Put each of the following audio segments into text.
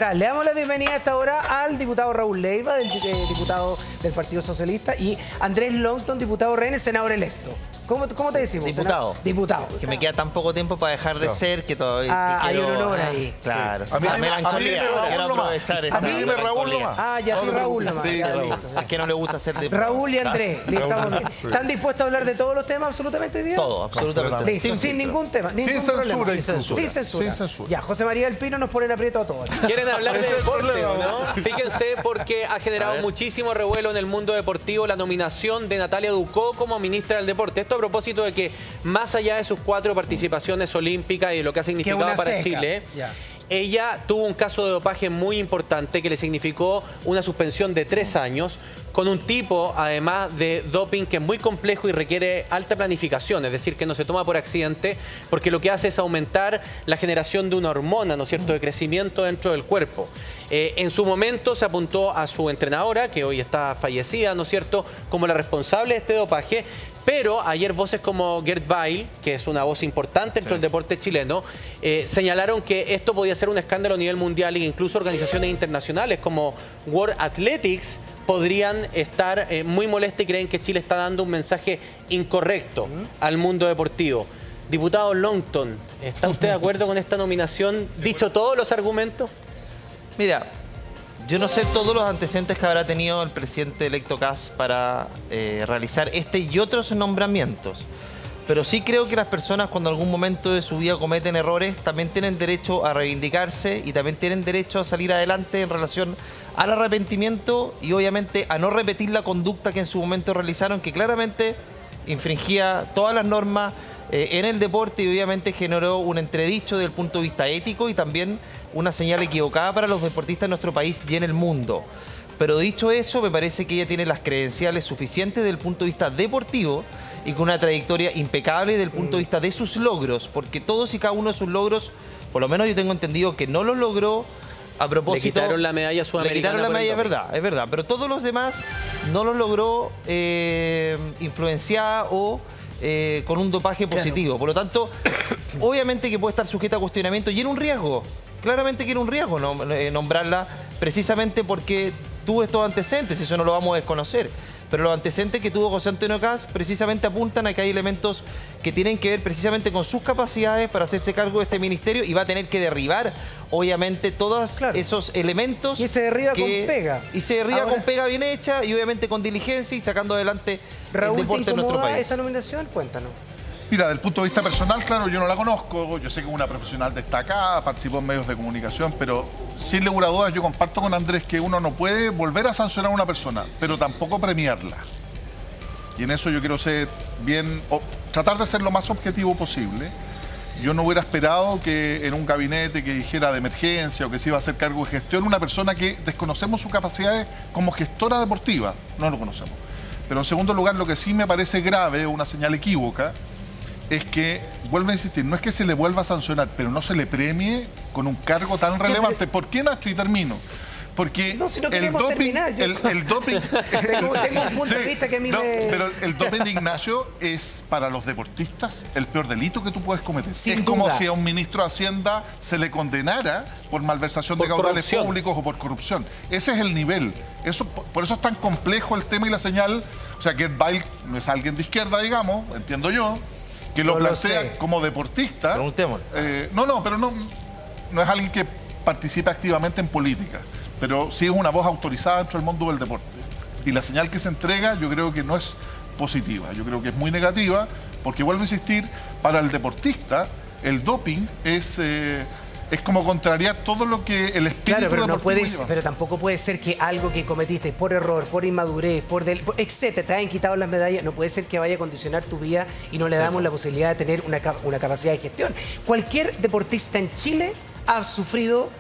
Le damos la bienvenida a esta hora al diputado Raúl Leiva, diputado del Partido Socialista, y Andrés Longton, diputado RN, senador electo. ¿Cómo te decimos? Diputado. Diputado. Que me queda tan poco tiempo para dejar de ser que todavía hay un honor ahí. Claro. Sí. A mí quiero aprovechar esa Raúl nomás. Ya estoy Raúl nomás. Sí, Es que no le gusta ser diputado. Raúl y Andrés, estamos bien. ¿Están dispuestos a hablar de todos los temas absolutamente hoy día? Todo, absolutamente. Listo, sin ningún tema. Sin censura. Sin censura. Ya, José María del Pino nos pone en aprieto a todos. Quieren hablar de deporte, ¿no? Fíjense porque ha generado muchísimo revuelo en el mundo deportivo la nominación de Natalia Ducó como ministra del deporte. Esto a propósito de que más allá de sus 4 participaciones olímpicas y de lo que ha significado para Chile, ella tuvo un caso de dopaje muy importante que le significó una suspensión de 3 años con un tipo, además, de doping que es muy complejo y requiere alta planificación, es decir, que no se toma por accidente, porque lo que hace es aumentar la generación de una hormona, ¿no es cierto?, de crecimiento dentro del cuerpo. En su momento se apuntó a su entrenadora, que hoy está fallecida, ¿no es cierto?, como la responsable de este dopaje. Pero ayer voces como Gerd Weil, que es una voz importante dentro del deporte chileno, señalaron que esto podía ser un escándalo a nivel mundial e incluso organizaciones internacionales como World Athletics podrían estar muy molestas y creen que Chile está dando un mensaje incorrecto al mundo deportivo. Diputado Longton, ¿está usted de acuerdo con esta nominación? Dicho todos los argumentos. Mira, yo no sé todos los antecedentes que habrá tenido el presidente electo Kast para realizar este y otros nombramientos. Pero sí creo que las personas cuando en algún momento de su vida cometen errores también tienen derecho a reivindicarse y también tienen derecho a salir adelante en relación al arrepentimiento y obviamente a no repetir la conducta que en su momento realizaron, que claramente infringía todas las normas en el deporte y obviamente generó un entredicho desde el punto de vista ético y también una señal equivocada para los deportistas de nuestro país y en el mundo. Pero dicho eso, me parece que ella tiene las credenciales suficientes desde el punto de vista deportivo y con una trayectoria impecable desde el punto de vista de sus logros, porque todos y cada uno de sus logros, por lo menos yo tengo entendido que no los logró a propósito. Le quitaron la medalla sudamericana. Le quitaron la medalla, es verdad, pero todos los demás no los logró influenciar o con un dopaje positivo. Por lo tanto, obviamente que puede estar sujeta a cuestionamiento y era un riesgo. Claramente que era un riesgo nombrarla precisamente porque tuvo estos antecedentes, eso no lo vamos a desconocer. Pero los antecedentes que tuvo José Antonio Kast precisamente apuntan a que hay elementos que tienen que ver precisamente con sus capacidades para hacerse cargo de este ministerio y va a tener que derribar, obviamente, todos esos elementos. Y se derriba con pega. Y se derriba con pega bien hecha y obviamente con diligencia y sacando adelante el deporte en nuestro país. ¿Esta nominación? Cuéntanos. Mira, desde el punto de vista personal, claro, yo no la conozco. Yo sé que es una profesional destacada, participó en medios de comunicación, pero sin lugar a dudas yo comparto con Andrés que uno no puede volver a sancionar a una persona, pero tampoco premiarla. Y en eso yo quiero ser bien, tratar de ser lo más objetivo posible. Yo no hubiera esperado que en un gabinete que dijera de emergencia o que se iba a hacer cargo de gestión, una persona que desconocemos sus capacidades como gestora deportiva, no lo conocemos. Pero en segundo lugar, lo que sí me parece grave, una señal equívoca, es que, vuelvo a insistir, no es que se le vuelva a sancionar, pero no se le premie con un cargo tan relevante. ¿Por qué, Nacho? Y termino. Porque no, si no queremos terminar. El doping... tengo un punto de vista que a mí pero el doping de Ignacio es, para los deportistas, el peor delito que tú puedes cometer. Sin como duda. si a un ministro de Hacienda se le condenara por malversación de caudales públicos o por corrupción. Ese es el nivel. Por eso es tan complejo el tema y la señal. O sea, que Weil no es alguien de izquierda, digamos, entiendo yo, que lo plantea como deportista. Pero no es alguien que participa activamente en política, pero sí es una voz autorizada dentro del mundo del deporte. Y la señal que se entrega yo creo que no es positiva, yo creo que es muy negativa, porque vuelvo a insistir, para el deportista el doping es como contrariar todo lo que el espíritu deportivo lleva. Pero tampoco puede ser que algo que cometiste por error, por inmadurez, etcétera, te hayan quitado las medallas. No puede ser que vaya a condicionar tu vida y no le damos la posibilidad de tener una capacidad de gestión. Cualquier deportista en Chile ha sufrido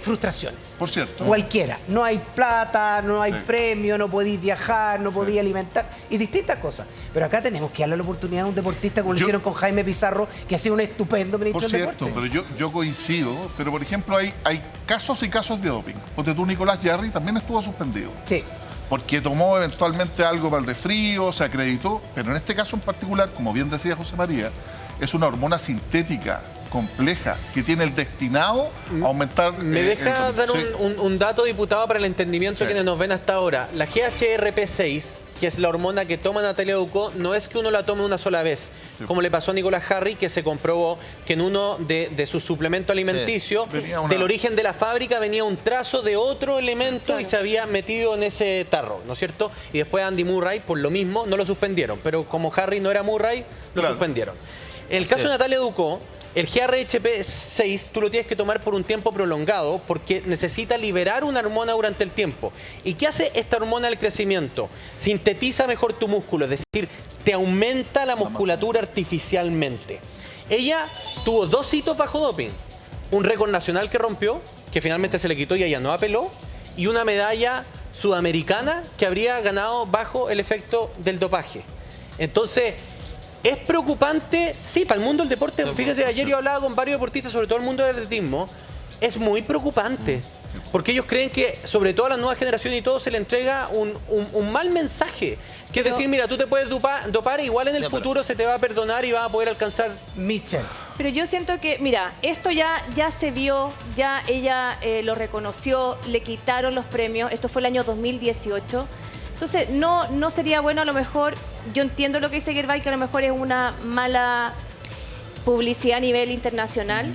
frustraciones. Por cierto. Cualquiera. No hay plata, no hay premio, no podéis viajar, no podéis alimentar y distintas cosas. Pero acá tenemos que darle la oportunidad a un deportista como lo hicieron con Jaime Pizarro, que ha sido un estupendo ministro del deporte. Por cierto, pero yo coincido, pero por ejemplo hay casos y casos de doping. Porque tú, Nicolás Jarry, también estuvo suspendido. Sí. Porque tomó eventualmente algo para el resfrío, se acreditó, pero en este caso en particular, como bien decía José María, es una hormona sintética compleja que tiene el destinado a aumentar... Me deja dar sí. un dato, diputado, para el entendimiento de Sí. quienes nos ven hasta ahora. La GHRP6, que es la hormona que toma Natalia Ducó, no es que uno la tome una sola vez, Sí. como le pasó a Nicolás Harry, que se comprobó que en uno de sus suplementos alimenticios, Sí. Venía una- del origen de la fábrica, venía un trazo de otro elemento y se había metido en ese tarro, ¿no es cierto? Y después Andy Murray, por lo mismo, no lo suspendieron, pero como Harry no era Murray, lo Claro. suspendieron. En el caso de Natalia Ducó, el GHRP6 tú lo tienes que tomar por un tiempo prolongado porque necesita liberar una hormona durante el tiempo. ¿Y qué hace esta hormona del crecimiento? Sintetiza mejor tu músculo, es decir, te aumenta la musculatura artificialmente. Ella tuvo 2 hitos bajo doping. Un récord nacional que rompió, que finalmente se le quitó y ella no apeló, y una medalla sudamericana que habría ganado bajo el efecto del dopaje. Entonces... ¿es preocupante? Sí, para el mundo del deporte. Fíjese, ayer yo hablaba con varios deportistas, sobre todo el mundo del atletismo. Es muy preocupante. Porque ellos creen que, sobre todo a las nuevas generaciones y todo, se le entrega un mal mensaje. Que es decir, mira, tú te puedes dopar, igual en el futuro se te va a perdonar y vas a poder alcanzar... Michelle. Pero yo siento que, mira, esto ya se vio, ya ella lo reconoció, le quitaron los premios. Esto fue el año 2018. Entonces, no sería bueno a lo mejor, yo entiendo lo que dice Gerbay, que a lo mejor es una mala publicidad a nivel internacional,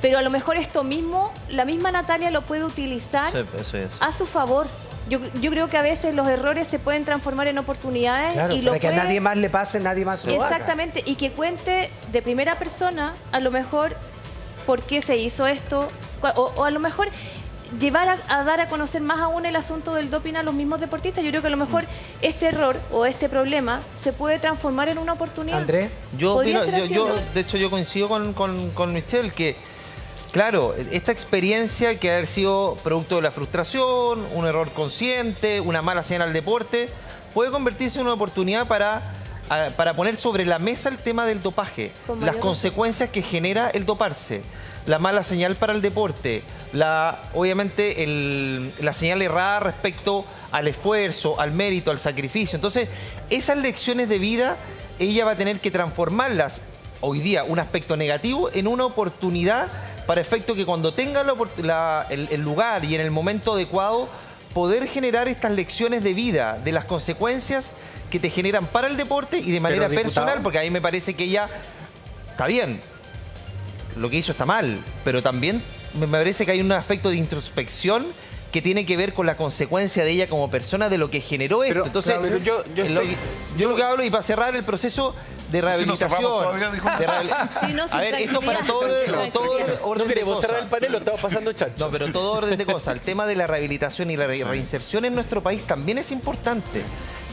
pero a lo mejor esto mismo, la misma Natalia lo puede utilizar Sí, eso es. a su favor. Yo creo que a veces los errores se pueden transformar en oportunidades Claro, y lo para que a puede- nadie más le pase, nadie más lo haga. Exactamente, y que cuente de primera persona, a lo mejor, por qué se hizo esto, o a lo mejor llevar a dar a conocer más aún el asunto del doping a los mismos deportistas. Yo creo que a lo mejor este error o este problema se puede transformar en una oportunidad. Andrés. Yo, Podría opino- ser así, yo, ¿no? de hecho, yo coincido con Michelle que, claro, esta experiencia que haber sido producto de la frustración, un error consciente, una mala señal al deporte, puede convertirse en una oportunidad para poner sobre la mesa el tema del dopaje, Con las mayor consecuencias que genera el doparse, la mala señal para el deporte, obviamente la señal errada respecto al esfuerzo, al mérito, al sacrificio. Entonces, esas lecciones de vida, ella va a tener que transformarlas hoy día, un aspecto negativo, en una oportunidad para efecto que cuando tenga el lugar y en el momento adecuado, poder generar estas lecciones de vida, de las consecuencias que te generan para el deporte y de manera diputado, personal, porque a mí me parece que ella está bien, lo que hizo está mal, pero también me parece que hay un aspecto de introspección que tiene que ver con la consecuencia de ella como persona de lo que generó esto. Pero, Entonces, claro, pero yo lo que hablo, y para cerrar el proceso de Si nos rehabilitación. cerramos todavía, dijo. Sí, no, sí, A ver, esto para tranquilidad, todo tranquilidad. orden No de queremos cosas. cerrar el panel, lo estamos pasando chacho. No, pero todo orden de cosas. El tema de la rehabilitación y la reinserción en nuestro país también es importante.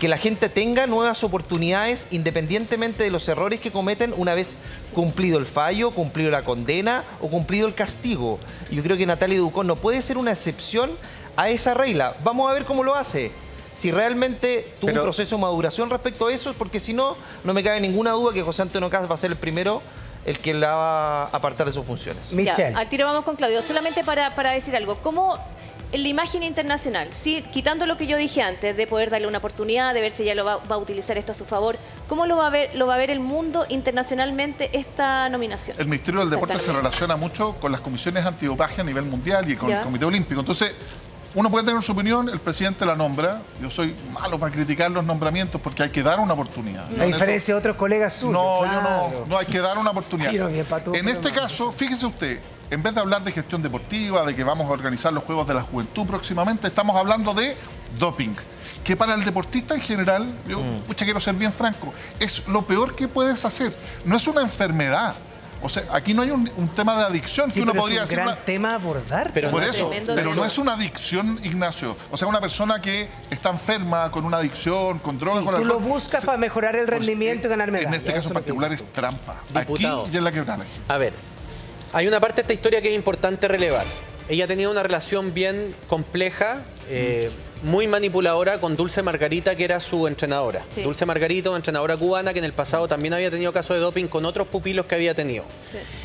Que la gente tenga nuevas oportunidades independientemente de los errores que cometen una vez cumplido el fallo, cumplido la condena o cumplido el castigo. Yo creo que Natalia Ducó no puede ser una excepción a esa regla. Vamos a ver cómo lo hace. Si realmente tuvo un proceso de maduración respecto a eso, porque si no, no me cabe ninguna duda que José Antonio Caz va a ser el primero el que la va a apartar de sus funciones. Michelle. Ya, al tiro vamos con Claudio. Solamente para decir algo. ¿Cómo en la imagen internacional, sí, quitando lo que yo dije antes, de poder darle una oportunidad, de ver si ella va a utilizar esto a su favor, ¿cómo lo va a ver el mundo internacionalmente esta nominación? El Ministerio del Deporte se Exactamente. relaciona mucho con las comisiones antidopaje a nivel mundial y con Ya. el Comité Olímpico. Entonces, uno puede tener su opinión, el presidente la nombra. Yo soy malo para criticar los nombramientos porque hay que dar una oportunidad. A diferencia de otros colegas suyos. No, claro. yo no hay que dar una oportunidad. Tiro bien pa' tú, En pero este no. caso, fíjese usted, en vez de hablar de gestión deportiva, de que vamos a organizar los Juegos de la Juventud próximamente, estamos hablando de doping. Que para el deportista en general, yo quiero ser bien franco, es lo peor que puedes hacer. No es una enfermedad. O sea, aquí no hay un tema de adicción Sí, que uno pero podría es un decir. gran tema a abordar. Pero Por no, eso, tremendo pero tema. no es una adicción, Ignacio. O sea, una persona que está enferma con una adicción, con drogas, Sí, con tú lo alcohol, buscas para mejorar el rendimiento y ganar medallas. En este caso Eso en es lo que particular dice. es trampa. Diputado. Aquí y en la quebrada. A ver, hay una parte de esta historia que es importante relevar. Ella tenía una relación bien compleja, muy manipuladora con Dulce Margarita, que era su entrenadora. Sí. Dulce Margarita, una entrenadora cubana que en el pasado también había tenido casos de doping con otros pupilos que había tenido.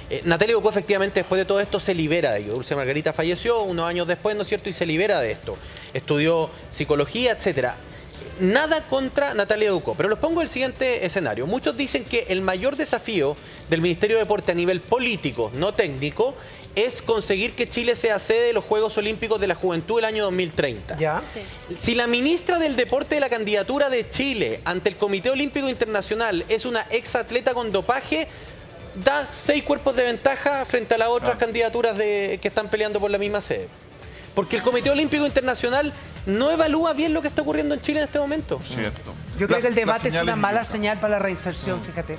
Sí. Natalia Ducó efectivamente después de todo esto se libera de ello. Dulce Margarita falleció unos años después, ¿no es cierto? Y se libera de esto. Estudió psicología, etcétera. nada contra Natalia Ducó, pero los pongo en el siguiente escenario. Muchos dicen que el mayor desafío del Ministerio de Deporte a nivel político, no técnico, es conseguir que Chile sea sede de los Juegos Olímpicos de la Juventud del año 2030. Ya. Sí. Si la ministra del Deporte de la candidatura de Chile ante el Comité Olímpico Internacional es una exatleta con dopaje, da 6 cuerpos de ventaja frente a las otras candidaturas que están peleando por la misma sede. Porque el Comité Olímpico Internacional no evalúa bien lo que está ocurriendo en Chile en este momento. Cierto. Yo creo que el debate es señal una mala equivocada. señal para la reinserción, fíjate.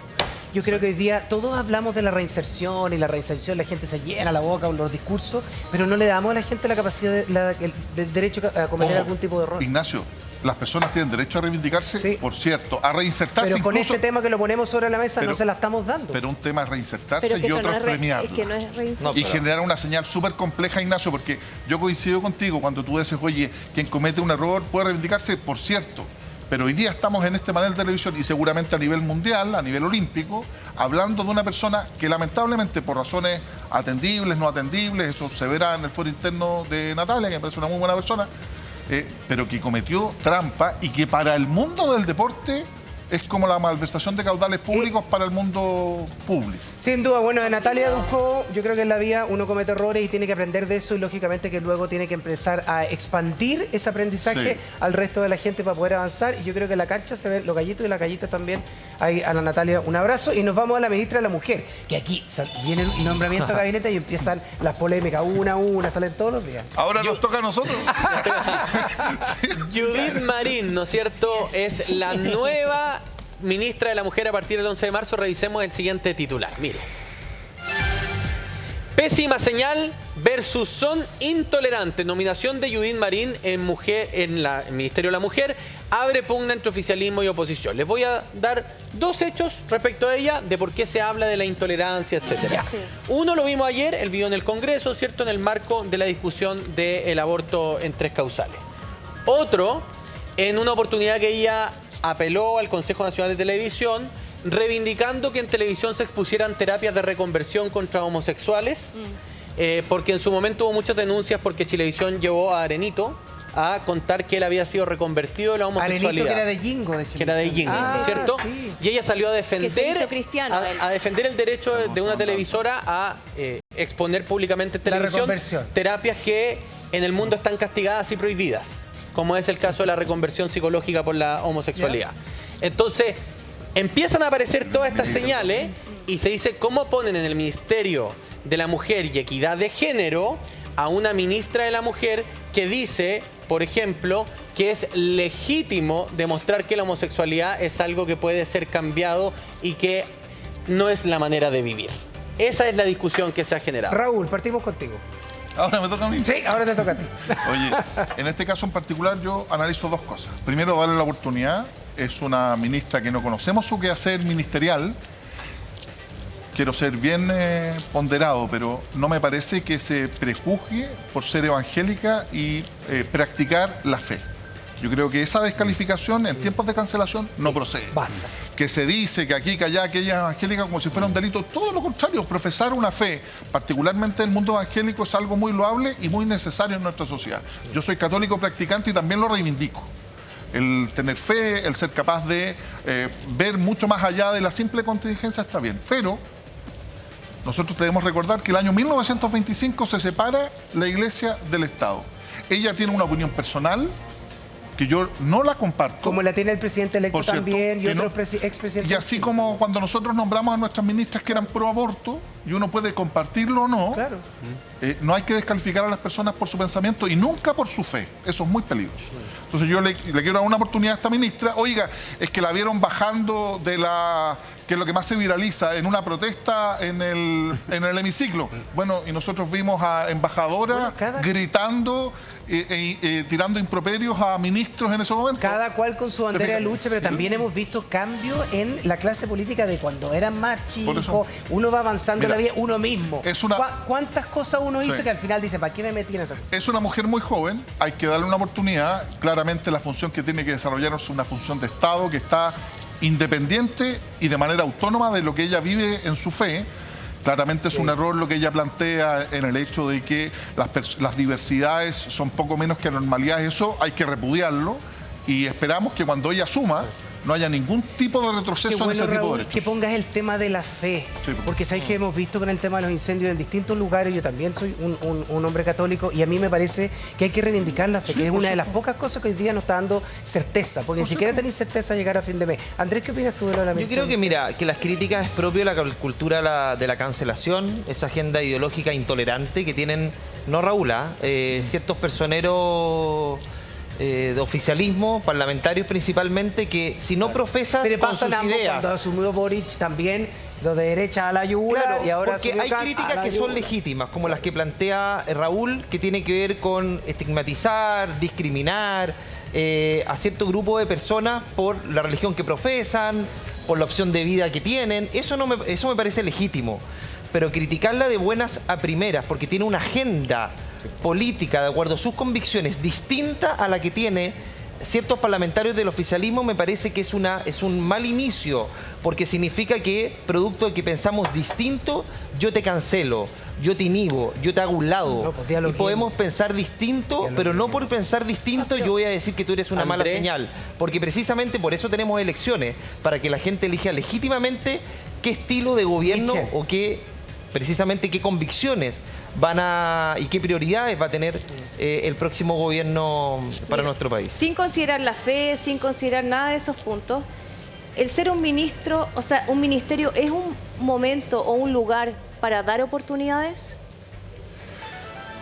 Yo creo que hoy día todos hablamos de la reinserción y la reinserción, la gente se llena la boca con los discursos, pero no le damos a la gente la capacidad del derecho a cometer Ojo, algún tipo de error. Ignacio, las personas tienen derecho a reivindicarse, Sí. por cierto, a reinsertarse Pero con incluso, este tema que lo ponemos sobre la mesa pero- no se la estamos dando. pero un tema es reinsertarse Pero que y esto otro no es es, premiarlo. es que no es reinserción. No, Y pero- generar una señal súper compleja, Ignacio, porque yo coincido contigo cuando tú dices, oye, quien comete un error puede reivindicarse, por cierto. Pero hoy día estamos en este panel de televisión y seguramente a nivel mundial, a nivel olímpico, hablando de una persona que lamentablemente por razones atendibles, no atendibles, eso se verá en el foro interno de Natalia, que me parece una muy buena persona, pero que cometió trampa y que para el mundo del deporte es como la malversación de caudales públicos para el mundo público. Sin duda, bueno, de Natalia Ducó, yo creo que en la vida uno comete errores y tiene que aprender de eso y lógicamente que luego tiene que empezar a expandir ese aprendizaje Sí. al resto de la gente para poder avanzar. Y yo creo que en la cancha se ven los gallitos y las gallitas también. Ahí a la Natalia un abrazo y nos vamos a la ministra de la Mujer, que aquí viene el nombramiento de gabinete y empiezan las polémicas una a una, salen todos los días. Ahora nos toca a nosotros. Judith Marín, ¿no es cierto? Es la nueva ministra de la Mujer a partir del 11 de marzo. Revisemos el siguiente titular. Mire. Pésima señal versus son intolerantes. Nominación de Judith Marín en el Ministerio de la Mujer abre pugna entre oficialismo y oposición. Les voy a dar 2 hechos respecto a ella de por qué se habla de la intolerancia, etcétera. Sí. Uno lo vimos ayer, el video en el Congreso, ¿cierto? En el marco de la discusión del aborto en 3 causales. Otro, en una oportunidad que ella apeló al Consejo Nacional de Televisión, reivindicando que en televisión se expusieran terapias de reconversión contra homosexuales, porque en su momento hubo muchas denuncias porque Chilevisión llevó a Arenito a contar que él había sido reconvertido de la homosexualidad. Arenito, que era de Jingo, de hecho. Que era de Jingo, Ah, ¿cierto? sí. Y ella salió a defender, Que se hizo cristiano, él. a defender el derecho de una televisora a exponer públicamente en La televisión reconversión. terapias que en el mundo están castigadas y prohibidas, como es el caso de la reconversión psicológica por la homosexualidad. Entonces, empiezan a aparecer todas estas señales y se dice cómo ponen en el Ministerio de la Mujer y Equidad de Género a una ministra de la Mujer que dice, por ejemplo, que es legítimo demostrar que la homosexualidad es algo que puede ser cambiado y que no es la manera de vivir. Esa es la discusión que se ha generado. Raúl, partimos contigo. Ahora me toca a mí. Sí, ahora te toca a ti. Oye, en este caso en particular yo analizo 2 cosas. Primero, darle la oportunidad. Es una ministra que no conocemos su quehacer ministerial. Quiero ser bien ponderado, pero no me parece que se prejuzgue por ser evangélica y practicar la fe. Yo creo que esa descalificación en tiempos de cancelación no procede. basta. Que se dice que aquí, que allá, que ella es evangélica como si fuera un delito. Todo lo contrario, profesar una fe, particularmente en el mundo evangélico, es algo muy loable y muy necesario en nuestra sociedad. Yo soy católico practicante y también lo reivindico. El tener fe, el ser capaz de ver mucho más allá de la simple contingencia está bien. Pero nosotros debemos recordar que el año 1925 se separa la Iglesia del Estado. Ella tiene una opinión personal que yo no la comparto. Como la tiene el presidente electo Por cierto, también y que no- otros expresidentes. Y así como cuando nosotros nombramos a nuestras ministras que eran pro aborto, y uno puede compartirlo o no, Claro. no hay que descalificar a las personas por su pensamiento y nunca por su fe. Eso es muy peligroso. Entonces yo le quiero dar una oportunidad a esta ministra. Oiga, es que la vieron bajando de la... que es lo que más se viraliza, en una protesta en el hemiciclo. Bueno, y nosotros vimos a embajadoras Bueno, gritando, tirando improperios a ministros en ese momento. Cada cual con su bandera de fijas? lucha, pero también hemos visto cambios en la clase política de cuando eran más Por chicos. eso. Uno va avanzando en Mira, la vida uno mismo. es una- ¿Cuántas cosas uno hizo Sí. que al final dice, ¿para qué me metí en esa? Es una mujer muy joven, hay que darle una oportunidad. Claramente la función que tiene que desarrollar es una función de Estado que está independiente y de manera autónoma de lo que ella vive en su fe. Claramente es un error lo que ella plantea en el hecho de que las diversidades son poco menos que anormalidades. Eso hay que repudiarlo. y esperamos que cuando ella asuma no haya ningún tipo de retroceso en ese tipo de Raúl, derechos. que pongas el tema de la fe, Sí. porque sabes que hemos visto con el tema de los incendios en distintos lugares. Yo también soy un hombre católico y a mí me parece que hay que reivindicar la fe, que es una de las pocas cosas que hoy día nos está dando certeza, porque ni siquiera tenéis certeza de llegar a fin de mes. Andrés, ¿qué opinas tú de lo de la Yo mención? creo que, mira, que las críticas es propio de la cultura de la cancelación, esa agenda ideológica intolerante que tienen, no Raúl, ciertos personeros de oficialismo, parlamentarios principalmente, que si no profesas Pero con pasa sus ambos, ideas... cuando asumió Boric también, lo de derecha a la yugular, Claro, y ahora porque asumió hay Kast a críticas la que son yugular. legítimas, como las que plantea Raúl, que tiene que ver con estigmatizar, discriminar a cierto grupo de personas por la religión que profesan, por la opción de vida que tienen. Eso me parece legítimo. Pero criticarla de buenas a primeras, porque tiene una agenda política, de acuerdo a sus convicciones, distinta a la que tiene ciertos parlamentarios del oficialismo, me parece que es un mal inicio, porque significa que, producto de que pensamos distinto, yo te cancelo, yo te inhibo, yo te hago un lado. No, pues, diálogo y podemos bien. pensar distinto, Diálogo pero no bien. por pensar distinto yo voy a decir que tú eres una mala Andrés. señal. Porque precisamente por eso tenemos elecciones, para que la gente elija legítimamente qué estilo de gobierno Michel. o precisamente qué convicciones y qué prioridades va a tener el próximo gobierno para nuestro país. Sin considerar la fe, sin considerar nada de esos puntos, el ser un ministro, o sea, un ministerio, ¿es un momento o un lugar para dar oportunidades?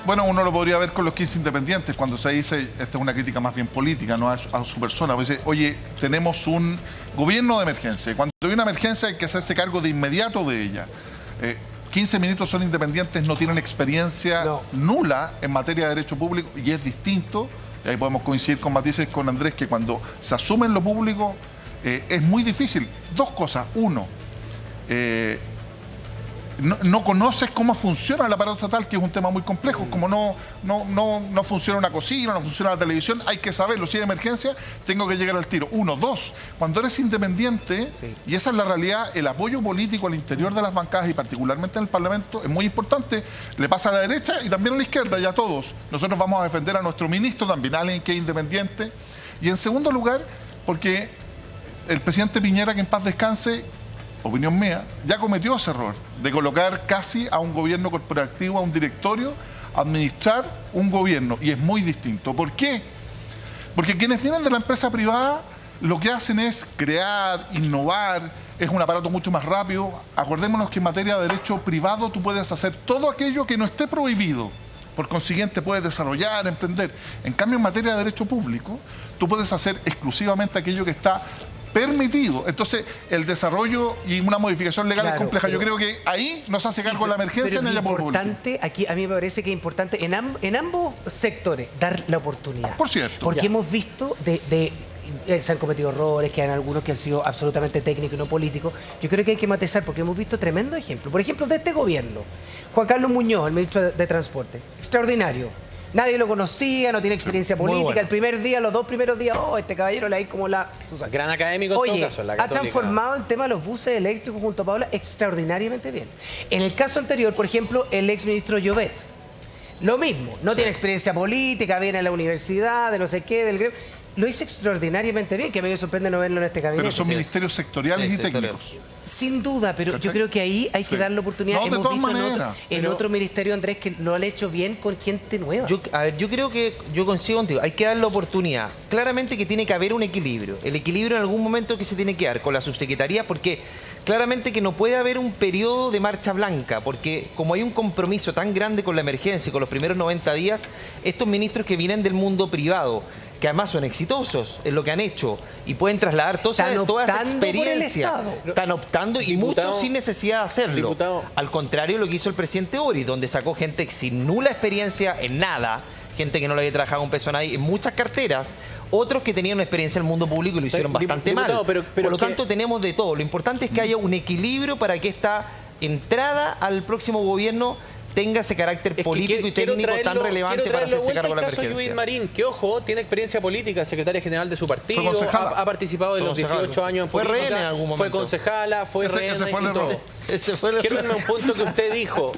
Bueno, uno lo podría ver con los 15 independientes, cuando se dice, esta es una crítica más bien política, no a su persona, pues dice, oye, tenemos un gobierno de emergencia, y cuando hay una emergencia hay que hacerse cargo de inmediato de ella. 15 ministros son independientes, no tienen experiencia nula en materia de derecho público, y es distinto, y ahí podemos coincidir con matices con Andrés, que cuando se asume en lo público es muy difícil. Dos cosas. Uno, no conoces cómo funciona el aparato estatal, que es un tema muy complejo. Como no funciona una cocina, no funciona la televisión, hay que saberlo. Si hay emergencia, tengo que llegar al tiro. Uno. Dos, cuando eres independiente, y esa es la realidad, el apoyo político al interior de las bancadas y particularmente en el Parlamento es muy importante. Le pasa a la derecha y también a la izquierda, y a todos. Nosotros vamos a defender a nuestro ministro también, alguien que es independiente. Y en segundo lugar, porque el presidente Piñera, que en paz descanse, opinión mía, ya cometió ese error de colocar casi a un gobierno corporativo, a un directorio, a administrar un gobierno. Y es muy distinto. ¿Por qué? Porque quienes vienen de la empresa privada lo que hacen es crear, innovar, es un aparato mucho más rápido. Acordémonos que en materia de derecho privado tú puedes hacer todo aquello que no esté prohibido. Por consiguiente, puedes desarrollar, emprender. En cambio, en materia de derecho público, tú puedes hacer exclusivamente aquello que está permitido. Entonces, el desarrollo y una modificación legal es compleja. Yo creo que ahí nos hace cargo la emergencia en pero el apoyo político. importante, aquí a mí me parece que es importante en ambos sectores dar la oportunidad. Por cierto. Porque hemos visto se han cometido errores, que hay algunos que han sido absolutamente técnicos y no políticos. Yo creo que hay que matizar porque hemos visto tremendos ejemplos. Por ejemplo, de este gobierno, Juan Carlos Muñoz, el ministro de Transporte, extraordinario. Nadie lo conocía, no tiene experiencia política. bueno. El primer día, los 2 primeros días, este caballero le hay como tú sabes. Gran académico en Oye, todo caso, la ha Católica. transformado el tema de los buses eléctricos junto a Paola extraordinariamente bien. En el caso anterior, por ejemplo, el exministro Llobet, lo mismo, no tiene experiencia política, viene a la universidad, de no sé qué, del gremio. Lo hizo extraordinariamente bien, que a mí me sorprende no verlo en este gabinete. Pero son ministerios sectoriales Sí, y técnicos. Sin duda, pero ¿Cachai? yo creo que ahí hay que Sí. darle oportunidad. No, de Hemos todas visto maneras. en otro ministerio, Andrés, que lo han hecho bien con gente nueva. Yo creo que yo coincido contigo, hay que dar la oportunidad. Claramente que tiene que haber un equilibrio. El equilibrio en algún momento que se tiene que dar con la subsecretaría, porque claramente que no puede haber un periodo de marcha blanca, porque como hay un compromiso tan grande con la emergencia y con los primeros 90 días, estos ministros que vienen del mundo privado, que además son exitosos en lo que han hecho y pueden trasladar toda esa Están optando por el experiencia. Estado. Están optando y Diputado, muchos sin necesidad de hacerlo. diputado. Al contrario de lo que hizo el presidente Boric, donde sacó gente sin nula experiencia en nada, gente que no le había trabajado un peso a nadie, en muchas carteras, otros que tenían una experiencia en el mundo público y lo hicieron bastante Diputado, mal. pero Por lo que- tanto, tenemos de todo. Lo importante es que haya un equilibrio para que esta entrada al próximo gobierno tenga ese carácter Es que político y quiero técnico tan traerlo- relevante quiero para traerlo hacerse vuelta cargo de la al caso de emergencia. Judith Marín, que ojo, tiene experiencia política, secretaria general de su partido, Fue concejala. ha participado de Fue los concejala, 18 años en fue política, rehén en algún fue momento. concejala, fue Ese rehén fue el y error. todo. Ese fue el Quiero error. irme a un punto que usted dijo.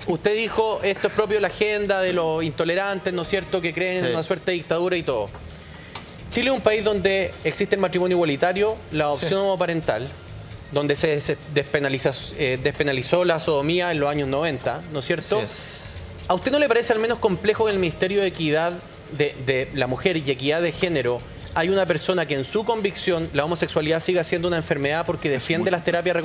Usted dijo, esto es propio de la agenda de los intolerantes, ¿no es cierto?, que creen en Sí. una suerte de dictadura y todo. Chile es un país donde existe el matrimonio igualitario, la adopción homoparental, donde se despenalizó la sodomía en los años 90, ¿no es cierto? Así es. ¿A usted no le parece al menos complejo que en el Ministerio de Equidad de la Mujer y Equidad de Género hay una persona que en su convicción la homosexualidad siga siendo una enfermedad porque defiende las terapias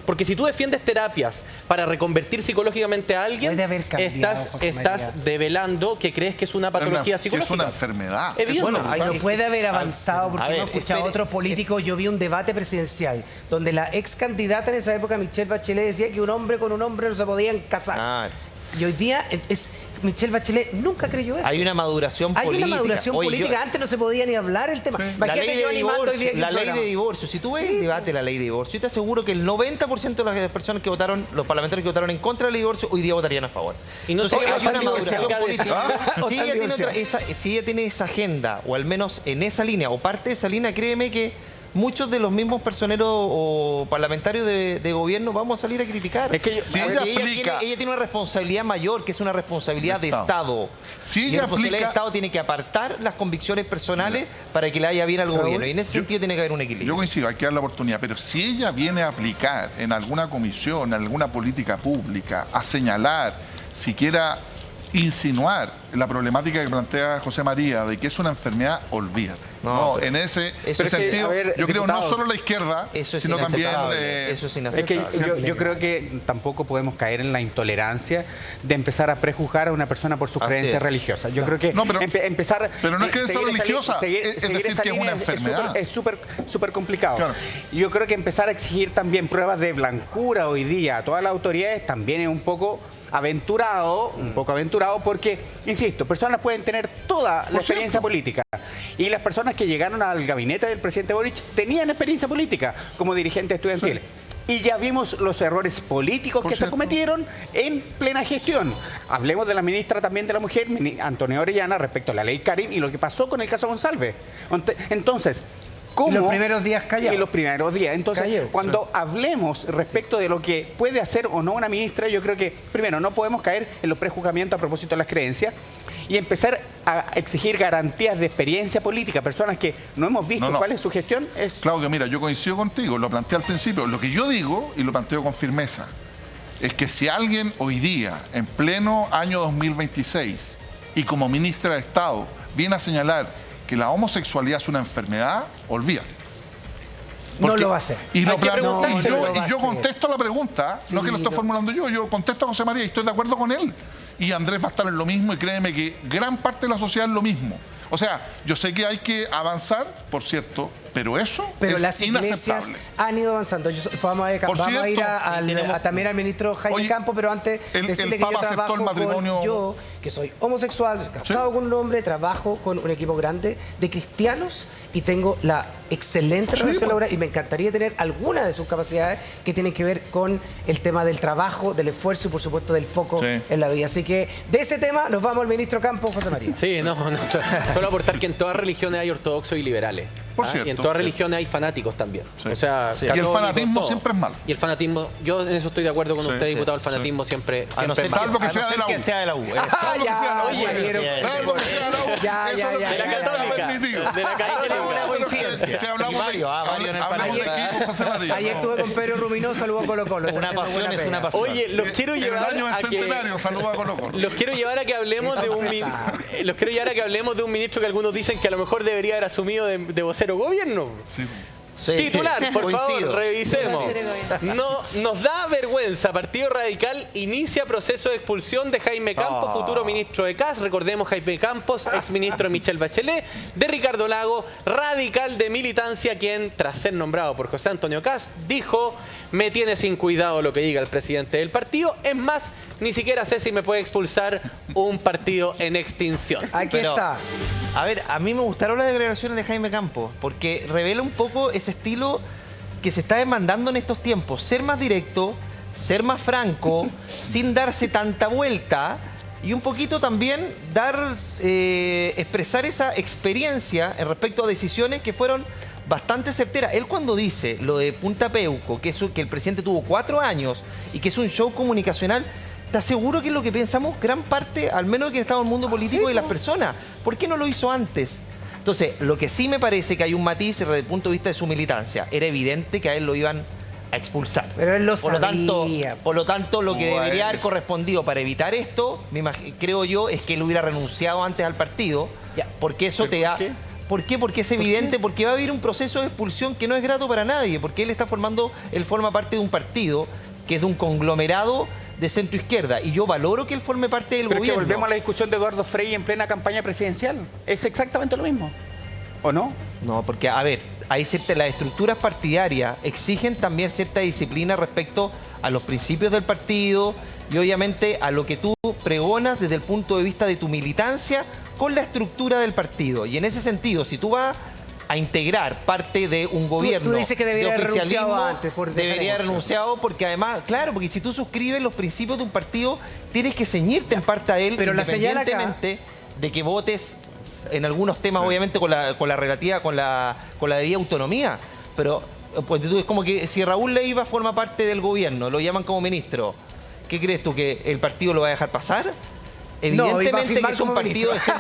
porque si tú defiendes terapias para reconvertir psicológicamente a alguien, Puede haber cambiado, José estás María. develando que crees que es una patología Que psicológica. es una enfermedad. Evidente. Eso es Bueno, brutal. no puede haber avanzado porque a ver, hemos escuchado a espere, otros políticos. Yo vi un debate presidencial donde la ex candidata en esa época, Michelle Bachelet, decía que un hombre con un hombre no se podían casar. Ah, Y hoy día Michelle Bachelet nunca creyó eso. hay una maduración Hay política. una maduración Oye, política. Antes no se podía ni hablar el tema. La Imagínate ley yo de animando hoy día divorcio, aquí la un ley de programa. divorcio. Si tú ves el debate de la ley de divorcio, yo te aseguro que el 90% de las personas que votaron, los parlamentarios que votaron en contra del divorcio, hoy día votarían a favor. Y no sé Entonces, qué hay una más maduración cerca de- política. Si Están ella, tiene divorciados. si ella tiene esa agenda, o al menos en esa línea, o parte de esa línea, créeme que muchos de los mismos personeros o parlamentarios de gobierno vamos a salir a criticar. Es que si ella aplica- ella tiene una responsabilidad mayor, que es una responsabilidad de Estado. Si Y ella la responsabilidad aplica- de Estado tiene que apartar las convicciones personales para que le haya bien al gobierno. Y en ese sentido tiene que haber un Yo equilibrio. coincido, hay que dar la oportunidad, pero si ella viene a aplicar en alguna comisión, en alguna política pública, a señalar, siquiera insinuar la problemática que plantea José María de que es una enfermedad, olvídate. No, No, pero en ese eso es que, sentido, a ver, yo creo no diputados, solo la izquierda, Eso es sino también... inaceptable. Eso es Es que inaceptable. yo creo que tampoco podemos caer en la intolerancia de empezar a prejuzgar a una persona por sus Así creencias es. religiosas. Yo creo que No, pero- empezar... pero no es creencia seguir esa religiosa, seguir- es seguir decir esa que es línea una enfermedad. Es súper complicado. Claro. Y yo creo que empezar a exigir también pruebas de blancura hoy día a todas las autoridades también es un poco aventurado, porque, insisto, personas pueden tener toda la experiencia política. Y las personas que llegaron al gabinete del presidente Boric tenían experiencia política como dirigentes estudiantiles. Y ya vimos los errores políticos Por que se cierto. cometieron en plena gestión. Hablemos de la ministra también de la Mujer, Antonio Orellana, respecto a la ley Karim y lo que pasó con el caso González. Entonces, ¿cómo? Y los primeros días callado. Y los primeros días. Entonces, Callado, cuando hablemos respecto de lo que puede hacer o no una ministra, yo creo que, primero, no podemos caer en los prejuzgamientos a propósito de las creencias y empezar a exigir garantías de experiencia política. Personas que no hemos visto No. cuál es su gestión. Claudio, mira, yo coincido contigo, lo planteé al principio. Lo que yo digo, y lo planteo con firmeza, es que si alguien hoy día, en pleno año 2026, y como ministra de Estado, viene a señalar que la homosexualidad es una enfermedad, olvídate. No lo va a hacer. Y, Hay que preguntárselo. No lo va a yo hacer. contesto la pregunta, no es que lo estoy formulando yo contesto a José María y estoy de acuerdo con él. Y Andrés va a estar en lo mismo y créeme que gran parte de la sociedad es lo mismo. O sea, yo sé que hay que avanzar, por cierto, pero eso Pero es las iglesias inaceptable. han ido avanzando. Vamos a ir, Por vamos a, ir cierto, también al ministro Jaime Oye, Campos, pero antes el decirle que yo Papa aceptó trabajo el matrimonio. con yo, que soy homosexual, casado con un hombre, trabajo con un equipo grande de cristianos y tengo la excelente relación laboral y me encantaría tener alguna de sus capacidades que tienen que ver con el tema del trabajo, del esfuerzo y por supuesto del foco Sí. en la vida. Así que de ese tema nos vamos al ministro Campos, José María. Sí, solo aportar que en todas religiones hay ortodoxos y liberales. Por ¿ah? cierto, Y en todas sí. religiones hay fanáticos también. Sí. O sea, Sí. Y el católicos, fanatismo todo. siempre es malo. Y el fanatismo, yo en eso estoy de acuerdo con Sí, usted, sí, diputado, el sí. fanatismo siempre, A no siempre ser es malo. Salvo que sea de la U. que sea de la U. Salvo que sea de la U. ya, salieron. Salvo que sea de la U. Ya, Eso ya, es lo ya, que ya, siempre ya. está Católica. permitido. De la católica. Una coincidencia. Si hablamos Y Mario, Mario en el hablamos de panel. equipo, José María. Ayer estuve con Pedro Rubinoso, saludo a Colo Colo. Está Una haciendo pasión buena es pega. una pasión. Oye, los quiero En el llevar año a del que... centenario, saludos a Colo Colo. Los quiero llevar a que hablemos de un los quiero llevar a que hablemos de un ministro que algunos dicen que a lo mejor debería haber asumido de vocero gobierno. Sí. Sí. Titular, por Coincido. favor, revisemos. Sí. No, nos da vergüenza. Partido Radical inicia proceso de expulsión de Jaime Campos, futuro ministro de CAS. Recordemos, Jaime Campos, exministro de Michelle Bachelet, de Ricardo Lago, radical de militancia, quien, tras ser nombrado por José Antonio CAS, dijo: me tiene sin cuidado lo que diga el presidente del partido. Es más, ni siquiera sé si me puede expulsar un partido en extinción. Aquí Pero, está. A ver, a mí me gustaron las declaraciones de Jaime Campos, porque revela un poco ese estilo que se está demandando en estos tiempos. Ser más directo, ser más franco, sin darse tanta vuelta, y un poquito también expresar esa experiencia en respecto a decisiones que fueron bastante certeras. Él cuando dice lo de Punta Peuco, que el presidente tuvo 4 años y que es un show comunicacional, te aseguro que es lo que pensamos gran parte, al menos que estamos en el mundo político y las personas. ¿Por qué no lo hizo antes? Entonces, lo que sí me parece que hay un matiz desde el punto de vista de su militancia. Era evidente que a él lo iban a expulsar. Pero él lo Por lo tanto, lo que Bueno. debería haber correspondido para evitar esto, creo yo, es que él hubiera renunciado antes al partido, Ya. porque eso te da... ¿Por qué? Porque es evidente, porque va a haber un proceso de expulsión que no es grato para nadie, porque él forma parte de un partido que es de un conglomerado de centro izquierda, y yo valoro que él forme parte del Pero es que gobierno. volvemos a la discusión de Eduardo Frei en plena campaña presidencial. Es exactamente lo mismo, ¿o no? No, porque, a ver, las estructuras partidarias exigen también cierta disciplina respecto a los principios del partido y obviamente a lo que tú pregonas desde el punto de vista de tu militancia con la estructura del partido. Y en ese sentido, si tú vas a integrar parte de un gobierno tú dices que debería de haber renunciado oficialismo, antes, por debería haber diferencia. renunciado porque además, claro, porque si tú suscribes los principios de un partido, tienes que ceñirte en parte a él, Pero la señal acá- independientemente de que votes en algunos temas, obviamente, con la relativa, con la debida autonomía. Pero pues, es como que si Raúl Leiva forma parte del gobierno, lo llaman como ministro, ¿qué crees tú? ¿Que el partido lo va a dejar pasar? No, iba a Evidentemente firmar que es un como partido de ministro.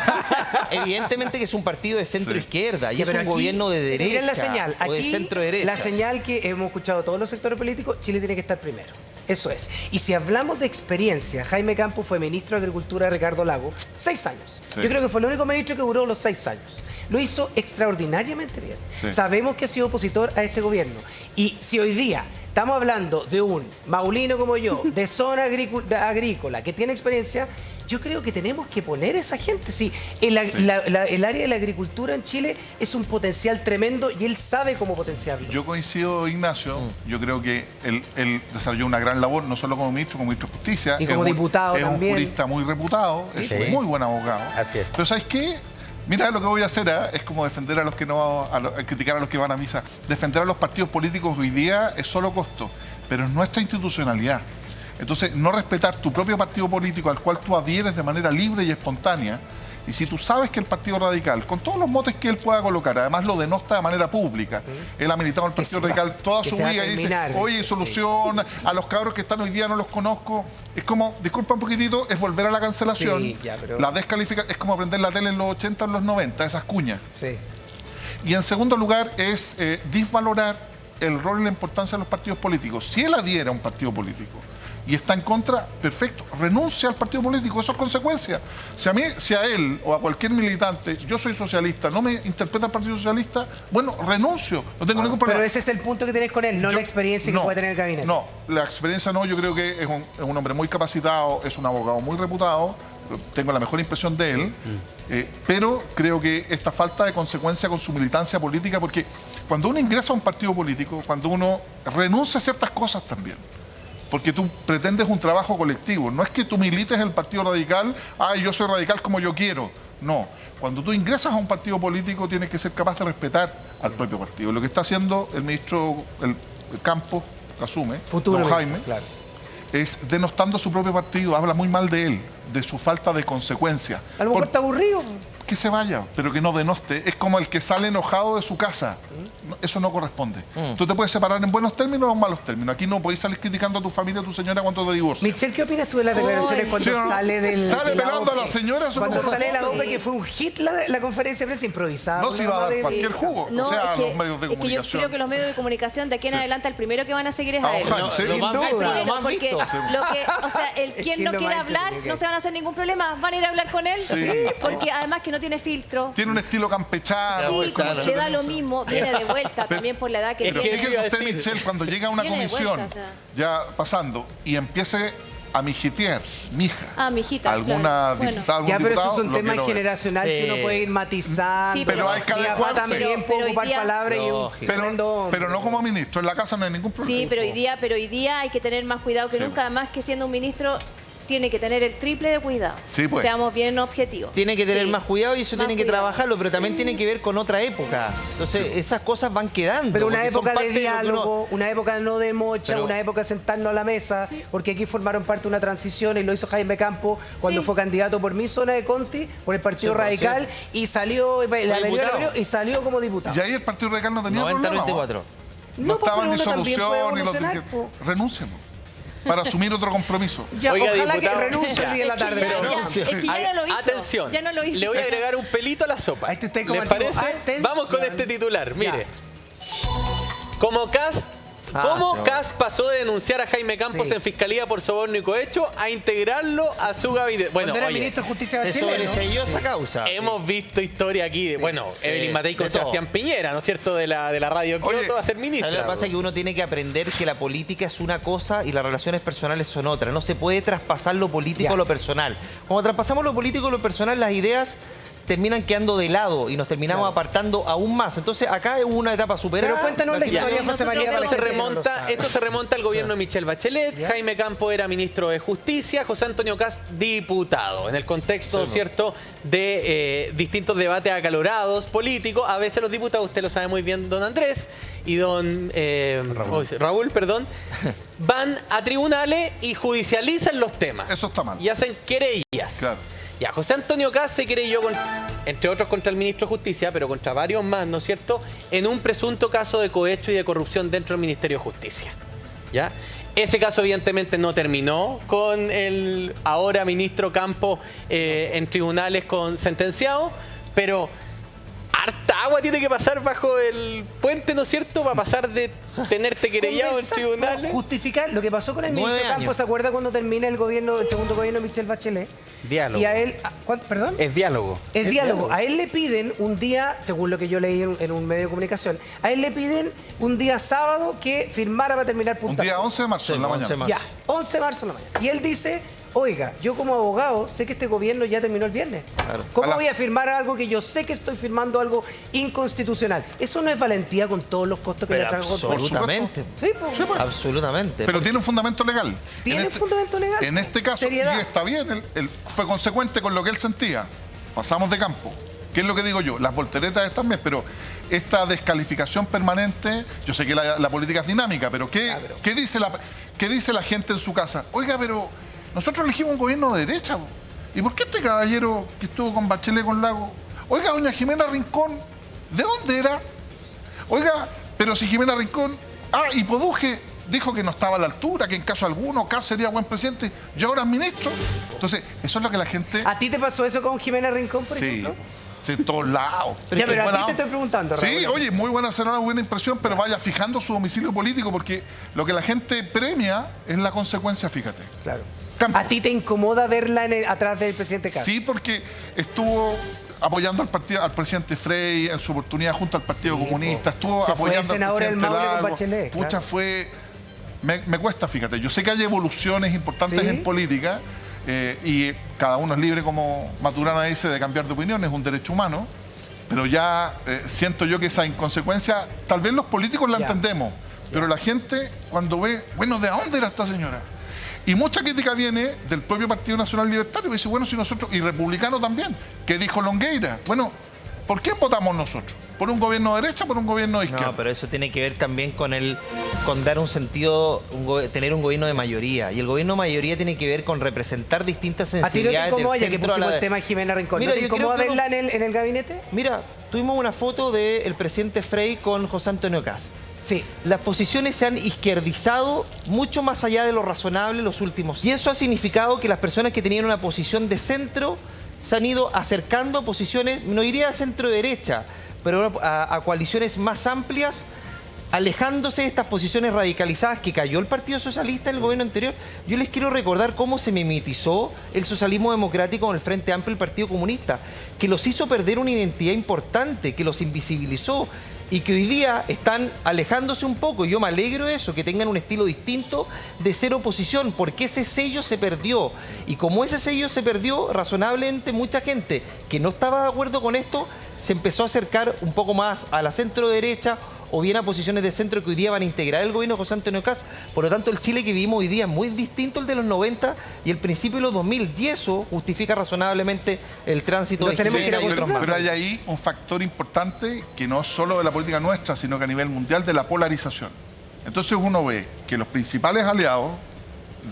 evidentemente que es un partido de centro izquierda y Ya, es pero un aquí, gobierno de derecha. Miren la señal. O de Aquí, centro derecha. la señal que hemos escuchado todos los sectores políticos, Chile tiene que estar primero. Eso es. Y si hablamos de experiencia, Jaime Campos fue ministro de Agricultura de Ricardo Lagos 6 años. Sí. Yo creo que fue el único ministro que duró los 6 años. Lo hizo extraordinariamente bien. Sí. Sabemos que ha sido opositor a este gobierno. Y si hoy día estamos hablando de un Maulino como yo, de zona agrícola, que tiene experiencia, yo creo que tenemos que poner a esa gente. Sí, el área de la agricultura en Chile es un potencial tremendo y él sabe cómo potenciarlo. Yo coincido, Ignacio. Yo creo que él desarrolló una gran labor, no solo como ministro de Justicia. Y como diputado también. Es un jurista muy reputado, es Sí. un muy buen abogado. Así es. Pero ¿sabes qué? Mira, lo que voy a hacer es como defender a los que no, a criticar a los que van a misa. Defender a los partidos políticos hoy día es solo costo, pero es nuestra institucionalidad. Entonces, no respetar tu propio partido político al cual tú adhieres de manera libre y espontánea, y si tú sabes que el Partido Radical, con todos los motes que él pueda colocar, además lo denosta de manera pública, él ha militado en el Partido se va- Radical toda que su se va a vida y dice, terminar, oye, sí. solución, a los cabros que están hoy día no los conozco. Es como, disculpa un poquitito, es volver a la cancelación. Sí, ya, pero- La descalificación, es como aprender la tele en los 80, en los 90, esas cuñas. Sí. Y en segundo lugar es disvalorar el rol y la importancia de los partidos políticos. Si él adhiere a un partido político y está en contra, perfecto, renuncia al partido político, eso es consecuencia. Si a él o a cualquier militante, yo soy socialista, no me interpreta el Partido Socialista, bueno, renuncio, no tengo ningún problema. Pero ese es el punto que tienes con él, no Yo- la experiencia que puede tener el gabinete. No, la experiencia no, yo creo que es un hombre muy capacitado, es un abogado muy reputado, tengo la mejor impresión de él, pero creo que esta falta de consecuencia con su militancia política, porque cuando uno ingresa a un partido político, cuando uno renuncia a ciertas cosas también, porque tú pretendes un trabajo colectivo, no es que tú milites el Partido Radical, yo soy radical como yo quiero, no. Cuando tú ingresas a un partido político tienes que ser capaz de respetar al propio partido. Lo que está haciendo el ministro el Campos, asume, Futuro don ministro, Jaime, claro. es denostando a su propio partido, habla muy mal de él, de su falta de consecuencia. A lo mejor está aburrido. Que se vaya, pero que no denoste. Es como el que sale enojado de su casa. Eso no corresponde. Tú te puedes separar en buenos términos o en malos términos. Aquí no podéis salir criticando a tu familia, a tu señora cuando te divorcias. Michelle, ¿qué opinas tú de las declaraciones cuando ¿Sí o no? sale del Sale de la pelando a la OPE? señora, eso Cuando no sale de la corresponde. OPE, que fue un hit la conferencia de prensa improvisada. No por se la iba a dar mamá de- cualquier jugo. No, o sea, es que, los medios de es que yo comunicación. creo que los medios de comunicación de aquí en Sí. adelante el primero que van a seguir es A a él. Jaime, sí. Sin Lo más duda. visto, lo Primero, más porque visto. o sea, el Es quien que no lo quiere más hablar entretenido no se van a hacer ningún problema, van a ir a hablar con él, porque además que no tiene filtro. Tiene un estilo campechano. Sí, claro. le da lo mismo, viene de vuelta también por la edad que Pero tiene. fíjese usted, Michelle, cuando llega a una Viene de comisión, vuelta, o sea. ya pasando, y empiece a mijitear, mija, Ah, mijita, alguna claro. Bueno. diputada, algún Ya, pero diputado, eso es un lo tema quiero ver. generacional que Sí. uno puede ir matizando. Sí, pero hay que Mi papá adecuarse. también Pero puede hoy ocupar día- palabras y un Lógico. tremendo hombre. Pero no como ministro, en la casa no hay ningún problema. Sí, pero hoy día hay que tener más cuidado que Sí. nunca, además que siendo un ministro tiene que tener el triple de cuidado. Sí, pues. Seamos bien objetivos. Tiene que tener Sí. más cuidado y eso Más tiene que cuidado. trabajarlo, pero también tiene que ver con otra época. Entonces, esas cosas van quedando. Pero una porque son época de parte lo que uno- diálogo, una época no de mocha, Pero- una época de sentarnos a la mesa, porque aquí formaron parte de una transición y lo hizo Jaime Campos cuando Sí. fue candidato por mi zona de Conti, por el Partido Sí, pues, Radical, y salió, la diputado. peleó y salió como diputado. Y ahí el Partido Radical no tenía problema. 90-24. No pues, estaban pero ni uno también puede solución ni los evolucionar, dirigentes. po. Renunciemos. para asumir otro compromiso. Ya, Oiga, ojalá diputado, que renuncie el día de la Es que tarde. ya- pero- ya- es que ya no lo hizo. Atención, Ya no lo hizo. le voy a agregar un pelito a la sopa. Ahí te estoy como ¿Les tipo, parece? atención. Vamos con este titular, mire. Como Ah, ¿Cómo no. Kast pasó de denunciar a Jaime Campos Sí. en Fiscalía por soborno y cohecho a integrarlo a su gabinete? Bueno, Cuando era oye, ministro de Justicia Se Bachelet, ¿no? sobreseyó esa causa. hemos visto historia aquí de, bueno, Sí, Evelyn Matei con de todo. Sebastián Piñera, ¿no es cierto? De la radio Oye, Kioto va a ser ¿Sabes ministra. lo que pasa? Que uno tiene que aprender que la política es una cosa y las relaciones personales son otra. No se puede traspasar lo político Ya. a lo personal. Cuando traspasamos lo político a lo personal, las ideas terminan quedando de lado y nos terminamos apartando aún más. Entonces acá es una etapa superada. Pero cuéntanos la Ya. historia, José María. para Esto la se, gente que no lo remonta, sabe. esto se remonta al gobierno de Michelle Bachelet. ¿Ya? Jaime Campos era ministro de Justicia, José Antonio Kast diputado. En el contexto, ¿cierto?, de distintos debates acalorados políticos. A veces los diputados, usted lo sabe muy bien, don Andrés y don Raúl, perdón, van a tribunales y judicializan los temas. Eso está mal. Y hacen querellas. Claro. Ya, José Antonio Kast se querelló, entre otros contra el ministro de Justicia, pero contra varios más, ¿no es cierto?, en un presunto caso de cohecho y de corrupción dentro del Ministerio de Justicia. ¿Ya? Ese caso evidentemente no terminó con el ahora ministro Campos en tribunales con sentenciado, pero harta agua tiene que pasar bajo el puente, ¿no es cierto?, para pasar de tenerte querellado en Conversar, tribunales. Justificar lo que pasó con el 9 ministro años. Campos. ¿Se acuerda cuando termina el segundo gobierno de Michelle Bachelet? Diálogo. Y a él, ¿perdón? Es diálogo. Es diálogo. A él le piden un día, según lo que yo leí en un medio de comunicación, a él le piden un día sábado que firmara para terminar Un punta. día 11 de marzo, Sí, en la 11 de mañana. marzo. Ya, 11 de marzo en la mañana. Y él dice, oiga, yo como abogado sé que este gobierno ya terminó el viernes. Claro. ¿Cómo A la- voy a firmar algo que yo sé que estoy firmando algo inconstitucional? Eso no es valentía con todos los costos que Pero le trajo. absolutamente. Sí, pues. Sí, pues. Absolutamente. Pero tiene un fundamento legal. ¿Tiene fundamento legal? En este caso, Seriedad. y está bien, él fue consecuente con lo que él sentía. Pasamos de campo. ¿Qué es lo que digo yo? Las volteretas están bien, pero esta descalificación permanente, yo sé que la política es dinámica, pero ¿qué dice la gente en su casa? Oiga, pero nosotros elegimos un gobierno de derecha. Po. ¿Y por qué este caballero que estuvo con Bachelet con Lago? Oiga, doña Jimena Rincón, ¿de dónde era? Oiga, pero si Jimena Rincón... y Poduje dijo que no estaba a la altura, que en caso alguno Kast sería buen presidente, y ahora es ministro. Entonces, eso es lo que la gente... ¿A ti te pasó eso con Jimena Rincón, por Sí, ejemplo? sí, en todos lados. Ya, pero a Buena ti te onda. estoy preguntando, Sí, Raúl. oye, muy buena, será una buena impresión, pero vaya fijando su domicilio político, porque lo que la gente premia es la consecuencia, fíjate. Claro. Campo. ¿A ti te incomoda verla atrás del presidente Kast? Sí, porque estuvo apoyando al presidente Frey en su oportunidad junto al Partido Sí, Comunista, po. estuvo Se fue apoyando al senador del presidente Maule con Lago. Bachelet, Pucha, claro. fue... Me cuesta, fíjate. Yo sé que hay evoluciones importantes Sí. en política y cada uno es libre, como Maturana dice, de cambiar de opinión, es un derecho humano. Pero ya siento yo que esa inconsecuencia, tal vez los políticos la Ya. entendemos, pero la gente cuando ve, bueno, ¿de dónde era esta señora? Y mucha crítica viene del propio Partido Nacional Libertario, que dice, bueno, si nosotros, y republicano también, que dijo Longueira, bueno, ¿por qué votamos nosotros? ¿Por un gobierno de derecha o por un gobierno de izquierda? No, pero eso tiene que ver también con dar un sentido, tener un gobierno de mayoría. Y el gobierno de mayoría tiene que ver con representar distintas ¿A ti no te sensibilidades del incomoda, ya que centro a pusimos la- el tema de Jimena Rincón? Mira, ¿No te yo creo incomoda que uno- verla en el gabinete? Mira, tuvimos una foto del presidente Frey con José Antonio Kast. Sí. Las posiciones se han izquierdizado mucho más allá de lo razonable en los últimos. Y eso ha significado que las personas que tenían una posición de centro se han ido acercando a posiciones, no iría a centro-derecha, pero a coaliciones más amplias, alejándose de estas posiciones radicalizadas que cayó el Partido Socialista en el gobierno anterior. Yo les quiero recordar cómo se mimetizó el socialismo democrático con el Frente Amplio y el Partido Comunista, que los hizo perder una identidad importante, que los invisibilizó y que hoy día están alejándose un poco. Yo me alegro de eso, que tengan un estilo distinto de ser oposición, porque ese sello se perdió. Y como ese sello se perdió, razonablemente mucha gente que no estaba de acuerdo con esto se empezó a acercar un poco más a la centro derecha o bien a posiciones de centro que hoy día van a integrar el gobierno de José Antonio Kast. Por lo tanto, el Chile que vivimos hoy día es muy distinto al de los 90 y el principio de los 2000. Y eso justifica razonablemente el tránsito Lo de tenemos que ir Jimena a y otros controlar. más. Pero hay ahí un factor importante que no es solo de la política nuestra, sino que a nivel mundial de la polarización. Entonces uno ve que los principales aliados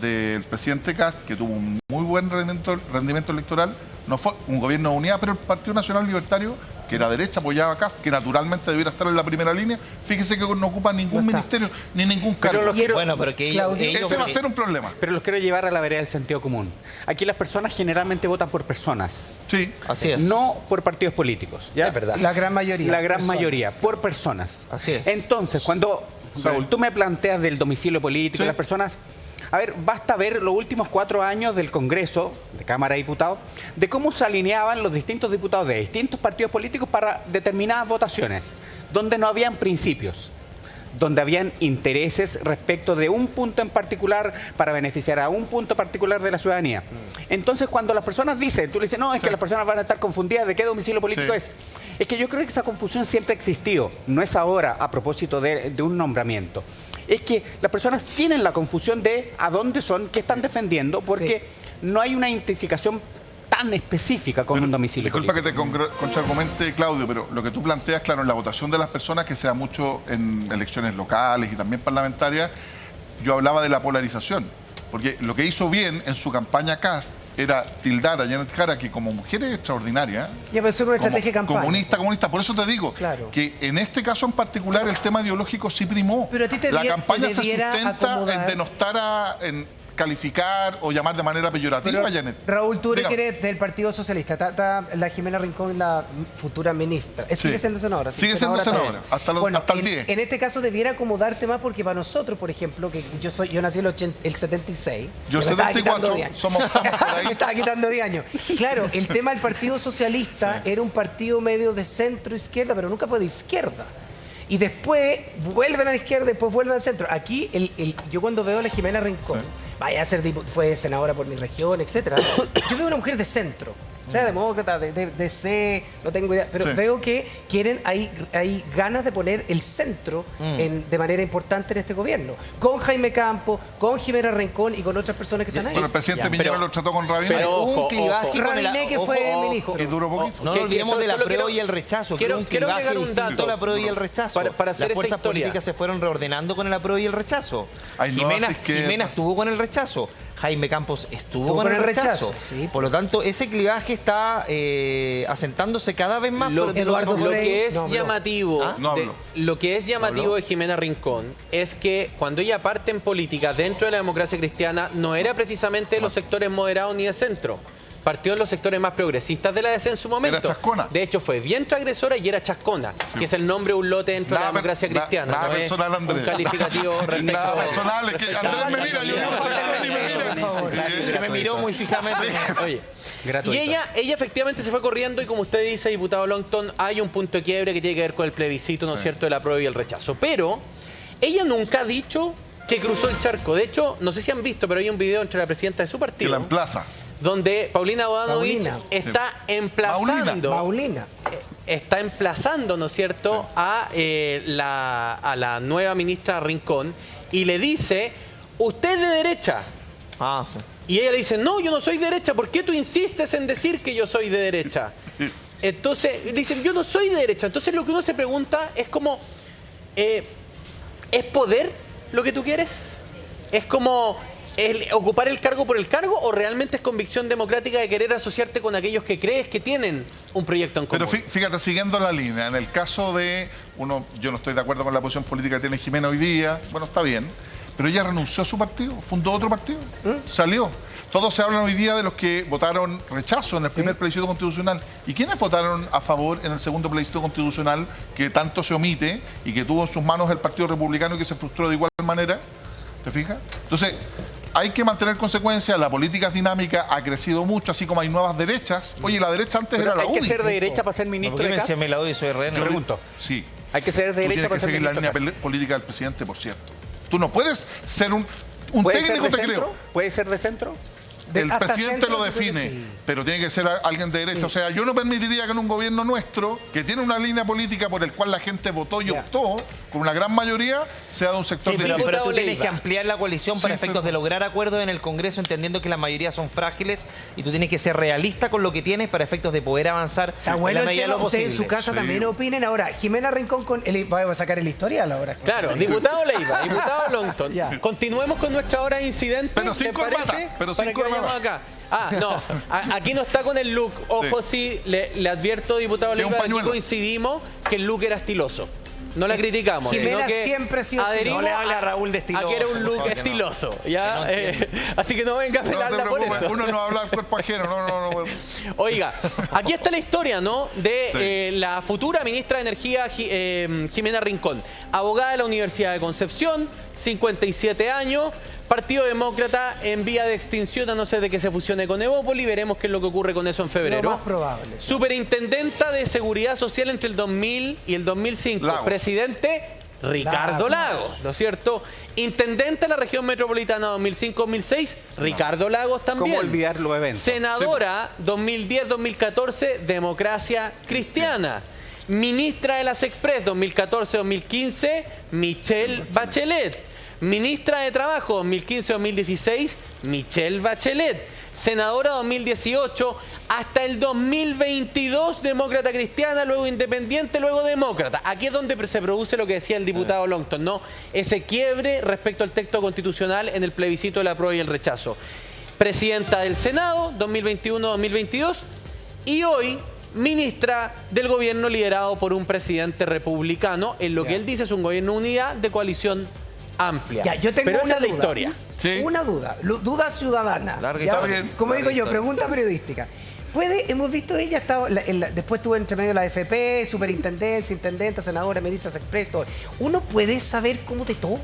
del presidente Kast, que tuvo un muy buen rendimiento electoral, no fue un gobierno de unidad, pero el Partido Nacional Libertario, que era derecha, apoyaba a Kast, que naturalmente debiera estar en la primera línea, fíjese que no ocupa ningún ministerio ni ningún cargo. Bueno, pero que ellos, Ese va a ser un problema. Pero los quiero llevar a la vereda del sentido común. Aquí las personas generalmente votan por personas. Sí. Así es. No por partidos políticos. ¿ya? Es verdad. La gran mayoría. La gran Personas. mayoría, por personas. Así es. Entonces, cuando, Raúl, tú me planteas del domicilio político, Sí. las personas... A ver, basta ver los últimos 4 años del Congreso, de Cámara de Diputados, de cómo se alineaban los distintos diputados de distintos partidos políticos para determinadas votaciones, donde no habían principios, donde habían intereses respecto de un punto en particular para beneficiar a un punto particular de la ciudadanía. Entonces, cuando las personas dicen, tú le dices, no, es que las personas van a estar confundidas de qué domicilio político Sí. es que yo creo que esa confusión siempre ha existido, no es ahora a propósito de un nombramiento. Es que las personas tienen la confusión de a dónde son, qué están defendiendo, porque no hay una identificación tan específica con un domicilio Disculpa político. que te contraargumente, Claudio, pero lo que tú planteas, claro, en la votación de las personas, que se da mucho en elecciones locales y también parlamentarias, yo hablaba de la polarización. Porque lo que hizo bien en su campaña Kast era tildar a Janet Jara, que como mujer es extraordinaria. Ya, pero eso es una como estrategia de campaña. Comunista. Por eso te digo Claro. que en este caso en particular el tema ideológico sí primó. Pero a ti te la te campaña se debiera sustenta acomodar. en denostar, en calificar o llamar de manera peyorativa Pero, a Janet. Raúl, tú eres, Dígame. que eres del Partido Socialista. Está la Jimena Rincón, la futura ministra. Sigue siendo senadora. sí, Sigue siendo senadora, todavía. hasta el 10. En este caso debiera acomodarte más porque para nosotros, por ejemplo, que yo nací el 76. Yo que me estaba 74, quitando 10 años. estamos por ahí. Me estaba quitando 10 años. Claro, el tema del Partido Socialista era un partido medio de centro-izquierda, pero nunca fue de izquierda. Y después vuelven a la izquierda, después vuelven al centro. Aquí, yo cuando veo a la Jimena Rincón, vaya a ser fue senadora por mi región, etcétera. Yo veo una mujer de centro. O sea, demócrata, de C, no tengo idea. Pero Sí. veo que hay ganas de poner el centro de manera importante en este gobierno. Con Jaime Campos, con Jimena Rincón y con otras personas que están ahí. Bueno, el presidente Piñera lo trató con Rabina pero ojo, un clivaje ojo. con el- Rabiné, que fue ministro. y duró poquito. No Que- nos olvidemos que del solo apruebo quiero- y el rechazo. quiero- que un quiero clivaje agregar un distinto dato. al apruebo y el rechazo. Para hacer Las esa fuerzas historia. políticas se fueron reordenando con el apruebo y el rechazo. Hay nuevas izquierdas. Jimena estuvo con el rechazo. Jaime Campos estuvo con el rechazo. sí. Por lo tanto, ese clivaje está asentándose cada vez más. Lo, pero Eduardo lo Frey que es no habló. llamativo, ¿Ah? No habló. lo que es llamativo de Jimena Rincón es que cuando ella parte en política dentro de la democracia cristiana no era precisamente de los sectores moderados ni de centro. Partió en los sectores más progresistas de la DC en su momento. Era chascona. De hecho, fue bien transgresora y era chascona, que es el nombre de un lote dentro de la Nada democracia cristiana. nada no es personal, Andrés. un calificativo respecto Nada personal, es que Andrés me mira, yo no chascona ni me mira. Que me miró muy fijamente. Oye, Gratuito. y ella efectivamente se fue corriendo y como usted dice, diputado Longton, hay un punto de quiebre que tiene que ver con el plebiscito, ¿no es cierto?, del apruebo y el rechazo. Pero ella nunca ha dicho que cruzó el charco. De hecho, no sé si han visto, pero hay un video entre la presidenta de su Que partido la emplaza. donde Paulina Bodanovich Paulina. está emplazando... Paulina. Está emplazando, ¿no es cierto?, a la nueva ministra Rincón y le dice, usted es de derecha. Ah, sí. Y ella le dice, no, yo no soy de derecha, ¿por qué tú insistes en decir que yo soy de derecha? Entonces, dicen, yo no soy de derecha. Entonces lo que uno se pregunta es como, ¿es poder lo que tú quieres? ¿Es como ocupar el cargo por el cargo o realmente es convicción democrática de querer asociarte con aquellos que crees que tienen un proyecto en común? Pero fíjate, siguiendo la línea, en el caso de yo no estoy de acuerdo con la posición política que tiene Jimena hoy día, bueno, está bien, pero ella renunció a su partido, fundó otro partido, salió. Todos se hablan hoy día de los que votaron rechazo en el primer plebiscito constitucional. ¿Y quiénes votaron a favor en el segundo plebiscito constitucional que tanto se omite y que tuvo en sus manos el Partido Republicano y que se frustró de igual manera? ¿Te fijas? Entonces, hay que mantener consecuencia, la política es dinámica, ha crecido mucho, así como hay nuevas derechas. Oye, la derecha antes Pero era la hay que UDI. ser de derecha para ser ¿Por ministro qué de me Kast. decía me la doy y soy RN? Yo pregunto. Sí. Hay que ser de Tú derecha tienes para que ser seguir la ministro línea de Kast. política del presidente, por cierto. Tú no puedes ser un ¿Puede técnico, ser de te centro? creo. ¿Puede ser de centro? El hasta presidente centro, lo yo creo que define, sí. pero tiene que ser alguien de derecha. O sea, yo no permitiría que en un gobierno nuestro, que tiene una línea política por el cual la gente votó y optó, con una gran mayoría, sea de un sector Sí, de pero tú Diputado tienes Leiva. que ampliar la coalición para Sí, efectos pero- de lograr acuerdos en el Congreso, entendiendo que las mayorías son frágiles y tú tienes que ser realista con lo que tienes para efectos de poder avanzar Está en bueno la el medida de tema. lo Ustedes posible. en su casa Sí. también opinen. Ahora, Jimena Rincón vamos a sacar el historial ahora. Claro, diputado Leiva, diputado Longton. Ya. Continuemos con nuestra hora de incidente. Pero sin ¿te corbata, parece? pero Para sin que vayamos tenemos acá. No, aquí no está con el look. Ojo, sí, le advierto, diputado Leiva, aquí coincidimos que el look era estiloso. No la criticamos. Jimena sino que siempre ha sido adherimos no le hable a Raúl de estiloso. Aquí era un look estiloso. ¿Ya? Así que no venga a pelarla por eso. Uno no habla al cuerpo ajeno. No. Oiga, aquí está la historia, ¿no? De la futura ministra de Energía, Jimena Rincón. Abogada de la Universidad de Concepción, 57 años. Partido Demócrata en vía de extinción, a no ser de que se fusione con Evópoli. Veremos qué es lo que ocurre con eso en febrero. Lo más probable. Superintendenta de Seguridad Social entre el 2000 y el 2005. Lagos. Presidente Ricardo Lagos, ¿no es cierto? Intendente de la región metropolitana 2005-2006, Ricardo Lagos también. ¿Cómo olvidar los eventos? Senadora 2010-2014, Democracia Cristiana. Ministra de las Express 2014-2015, Michelle Bachelet. Ministra de Trabajo 2015-2016, Michelle Bachelet. Senadora 2018 hasta el 2022, Demócrata Cristiana, luego Independiente, luego Demócrata. Aquí es donde se produce lo que decía el diputado Longton, ¿no? Ese quiebre respecto al texto constitucional en el plebiscito de la apruebo y el rechazo. Presidenta del Senado 2021-2022 y hoy ministra del gobierno liderado por un presidente republicano. En lo que él dice es un gobierno de unidad de coalición amplia. Ya, yo tengo pero una esa es la duda. historia. Sí. Una duda ciudadana. Larga Ya, está bien. como digo yo, Larga pregunta periodística. Hemos visto ella, después estuvo entre medio de la FP, superintendencia, intendenta, senadora, ministra, experto. ¿Uno puede saber cómo de todo?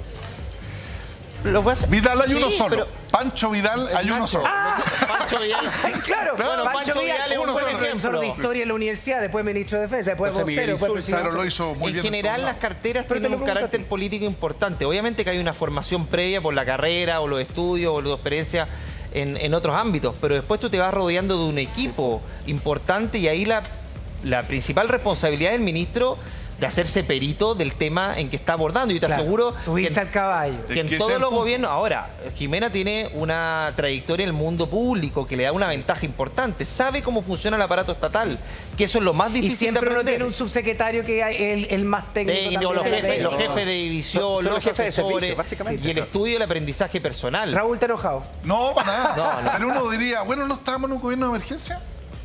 Vidal hay uno Sí, solo. pero- Pancho Vidal hay uno Nacho, solo. Pancho Vidal. Claro, Bueno, Pancho Vidal es un fue buen profesor ejemplo. de historia en la universidad, después ministro de defensa, después José vocero, Miguel después Insulza, presidente. Pero lo hizo muy En bien. general, las todos carteras Pero te tienen lo un pregunto a carácter ti. político importante. Obviamente que hay una formación previa por la carrera o los estudios o la experiencia en otros ámbitos, pero después tú te vas rodeando de un equipo importante y ahí la principal responsabilidad del ministro de hacerse perito del tema en que está abordando. Y te Claro, aseguro subirse al caballo. que Es que en ese todos es el los punto. gobiernos... Ahora, Jimena tiene una trayectoria en el mundo público que le da una ventaja importante. Sabe cómo funciona el aparato estatal, que eso es lo más Y difícil de siempre uno aprender. tiene un subsecretario que es el más técnico. Técnico, los también. jefes de división, Son los los jefes de asesores servicio, básicamente. y el estudio del aprendizaje personal. Raúl, ¿está enojado? No, para nada. No. Pero uno diría, bueno, ¿no estábamos en un gobierno de emergencia?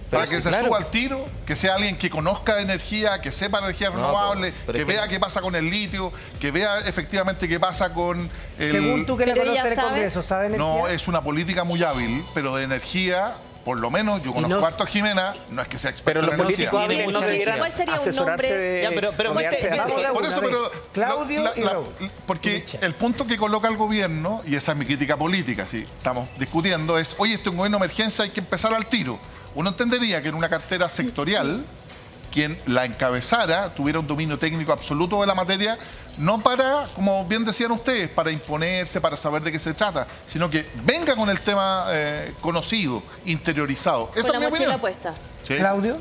Para que sí, se claro. suba al tiro, que sea alguien que conozca de energía, que sepa de energías renovables, pero que es que- vea qué pasa con el litio, que vea efectivamente qué pasa con el... Según tú que la Pero conoces ella en el sabe- Congreso, ¿sabe energía? No, es una política muy hábil, pero de energía, por lo menos, yo conozco no- harto a Jimena, no es que sea experta Pero los en energía. políticos Tiene hábiles no mucha debieran ¿Cuál sería un asesorarse nombre? de... Ya, pero rodearse de- Vamos de Por una, eso, a ver. pero... Claudio y Raúl. Porque Michelle. el punto que coloca el gobierno, y esa es mi crítica política, si estamos discutiendo, es, oye, este es un gobierno de emergencia, hay que empezar al tiro. Uno entendería que en una cartera sectorial, quien la encabezara tuviera un dominio técnico absoluto de la materia, no para, como bien decían ustedes, para imponerse, para saber de qué se trata, sino que venga con el tema conocido, interiorizado. Esa Con es la mi mochila opinión. puesta. Sí. Claudio.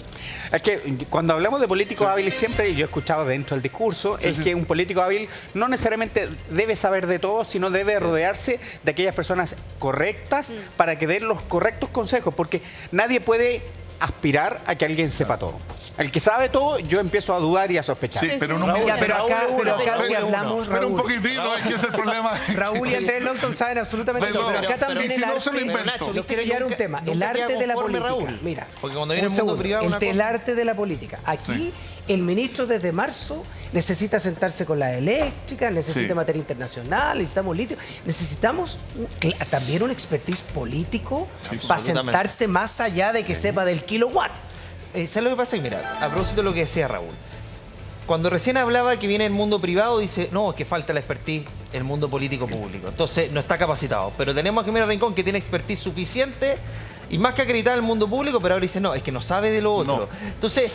Es que cuando hablamos de políticos hábiles, siempre yo he escuchado dentro del discurso, es que un político hábil no necesariamente debe saber de todo, sino debe rodearse de aquellas personas correctas para que den los correctos consejos, porque nadie puede aspirar a que alguien sepa todo. El que sabe todo, yo empiezo a dudar y a sospechar. Sí, pero en un Raúl, minuto. Ya, pero acá, Raúl, pero acá Raúl, si hablamos, Pero un Raúl, poquitito, es que es el problema. Raúl y Andrés Longton saben absolutamente De todo, todo. pero acá Pero también y si el no arte... se lo invento. Nacho, Yo viste quiero que llevar un nunca- tema, el nunca arte queda de la conforme, política. Raúl. Mira, Porque cuando viene un el mundo segundo, privado, una el cosa- arte de la política. Aquí el ministro desde marzo necesita sentarse con la eléctrica, necesita Sí. materia internacional, necesitamos litio, necesitamos también un expertise político para absolutamente. sentarse más allá de que sepa del kilowatt. ¿Sabes lo que pasa? Mira, a propósito de lo que decía Raúl, cuando recién hablaba que viene el mundo privado, dice, no, es que falta la expertise en el mundo político público. Entonces, no está capacitado. Pero tenemos a Jimena Rincón, que tiene expertise suficiente y más que acreditada en el mundo público, pero ahora dice, no, es que no sabe de lo otro. No. Entonces,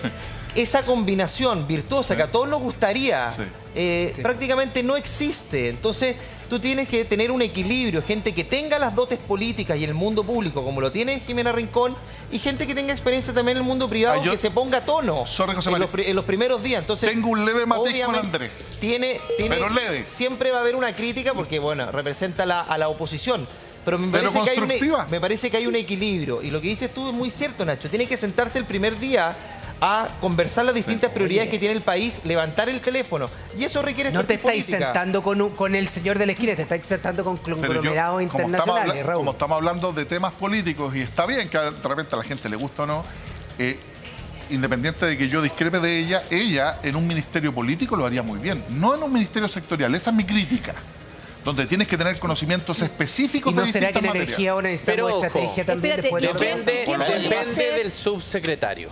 esa combinación virtuosa que a todos nos gustaría, Sí. prácticamente no existe. Entonces, tú tienes que tener un equilibrio, gente que tenga las dotes políticas y el mundo público, como lo tiene Jimena Rincón, y gente que tenga experiencia también en el mundo privado, Yo- que se ponga a tono Sorry, José en María. en los primeros días. Entonces, Tengo un leve matiz con obviamente, Andrés. Tiene, Pero leve. Siempre va a haber una crítica porque, bueno, representa a la oposición. Pero me Pero parece, constructiva. me parece que hay un equilibrio. Y lo que dices tú es muy cierto, Nacho. Tiene que sentarse el primer día a conversar las distintas prioridades que tiene el país, levantar el teléfono. Y eso requiere No te expertise estáis política. sentando con el señor de la esquina, te estáis sentando con Pero conglomerados como internacionales, Raúl. como estamos hablando de temas políticos, y está bien que de repente a la gente le gusta o no, independiente de que yo discrepe de ella en un ministerio político lo haría muy bien, no en un ministerio sectorial. Esa es mi crítica, donde tienes que tener conocimientos específicos ¿Y no de será que distintas en materias. energía ahora necesitamos Pero, ojo, estrategia también espérate, después de ¿quién Depende podría ser? del subsecretario.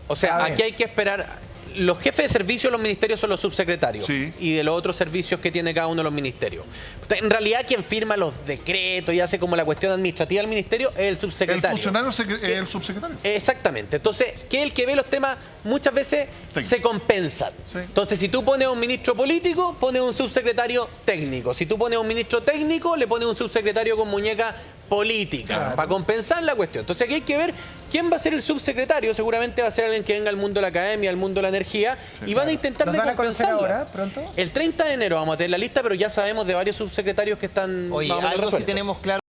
O sea, A ver. aquí hay que esperar. Los jefes de servicio de los ministerios son los subsecretarios. Sí. Y de los otros servicios que tiene cada uno de los ministerios. En realidad, quien firma los decretos y hace como la cuestión administrativa del ministerio es el subsecretario. El funcionario es el subsecretario. Exactamente. Entonces, que el que ve los temas muchas veces Técnico. se compensan. Sí. Entonces, si tú pones a un ministro político, pones un subsecretario técnico. Si tú pones a un ministro técnico, le pones un subsecretario con muñeca política, para compensar la cuestión. Entonces, aquí hay que ver quién va a ser el subsecretario. Seguramente va a ser alguien que venga al mundo de la academia, al mundo de la energía, y van a intentar ¿Nos de van a conocer compensarla. ahora, pronto? El 30 de enero vamos a tener la lista, pero ya sabemos de varios subsecretarios que están Oye, más o menos algo sí resueltos. tenemos claro.